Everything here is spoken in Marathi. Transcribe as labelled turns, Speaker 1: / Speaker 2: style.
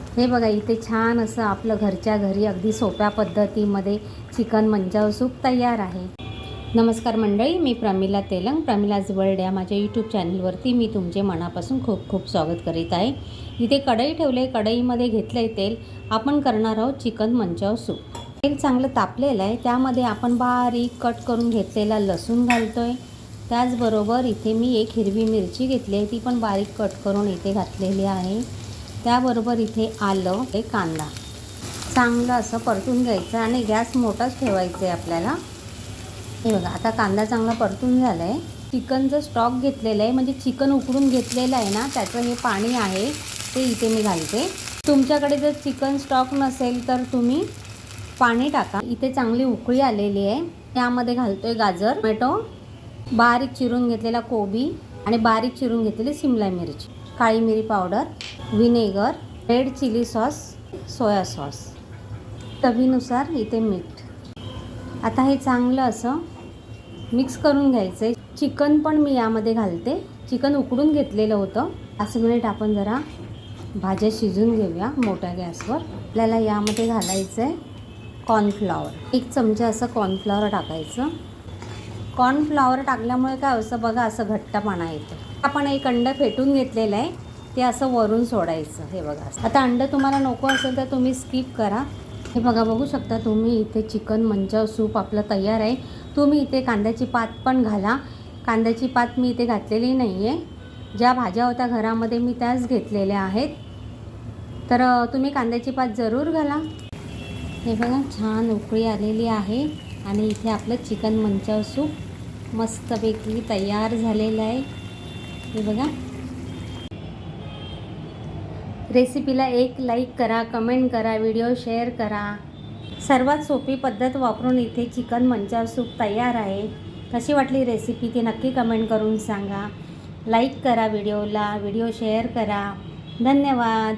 Speaker 1: हे बघा इथे छान असं आपलं घरच्या घरी अगदी सोप्या पद्धतीमध्ये चिकन मंचाव सूप तयार आहे। नमस्कार मंडळी, मी प्रमिला तेलंग, प्रमिलाज वर्ल्ड या माझ्या यूट्यूब चॅनलवरती मी तुमचे मनापासून खूप खूप स्वागत करीत आहे। इथे कढई ठेवले, कढईमध्ये घेतले तेल। आपण करणार आहोत चिकन मंचाव सूप। तेल चांगलं तापलेलं आहे, त्यामध्ये आपण बारीक कट करून घेतलेला लसूण घालतोय। त्याचबरोबर इथे मी एक हिरवी मिरची घेतली आहे, ती पण बारीक कट करून इथे घातलेली आहे। त्याबरोबर इथे आलं, एक कांदा चांगलं असं परतून घ्यायचं आणि गॅस मोठाच ठेवायचा आहे आपल्याला। हे बघा आता कांदा चांगला परतून झाला आहे। चिकनचं स्टॉक घेतलेलं आहे, म्हणजे चिकन उकडून घेतलेलं आहे ना, त्याचं हे पाणी आहे ते इथे मी घालते। तुमच्याकडे जर चिकन स्टॉक नसेल तर तुम्ही पाणी टाका। इथे चांगली उकळी आलेली आहे, त्यामध्ये घालतोय गाजर, टोमॅटो, बारीक चिरून घेतलेला कोबी आणि बारीक चिरून घेतलेली शिमला मिरची, काळी मिरी powder, vinegar, red chilli sauce, soya sauce, चवीनुसार इथे मीठ। आता हे चांगलं असं मिक्स करून घ्यायचं आहे। चिकन पण मी यामध्ये घालते, चिकन उकडून घेतलेलं होतं। 5 मिनिट आपण जरा भाज्या शिजून घेऊया मोठ्या गॅसवर। आपल्याला यामध्ये घालायचं आहे कॉर्नफ्लॉवर, 1 चमचा असं कॉर्नफ्लॉवर टाकायचं। कॉर्नफ्लॉवर टाकल्यामुळे काय असं बघा, असं घट्टपणा येतो। आपण एक अंड फेटून घेतलेलं आहे, ते असं वरून सोडायचं। हे बघा, आता अंड तुम्हाला नको असेल तर तुम्ही स्किप करा। हे बघा, बघू शकता तुम्ही इथे चिकन मंचाव सूप आपलं तयार आहे। तुम्ही इथे कांद्याची पात पण घाला, कांद्याची पात मी इथे घातलेली नाही आहे। ज्या भाज्या होत्या घरामध्ये मी त्याच घेतलेल्या आहेत, तर तुम्ही कांद्याची पात जरूर घाला। हे बघा छान उकळी आलेली आहे आणि इथे आपलं चिकन मंचाव सूप मस्तपैकी तयार झालेलं आहे। हे बघा, रेसिपीला एक लाईक करा, कमेंट करा, व्हिडिओ शेअर करा। सर्वात सोपी पद्धत वापरून इथे चिकन मंचाव सूप तयार आहे। कशी वाटली रेसिपी ती नक्की कमेंट करून सांगा। लाईक करा व्हिडिओला, व्हिडिओ शेअर करा। धन्यवाद।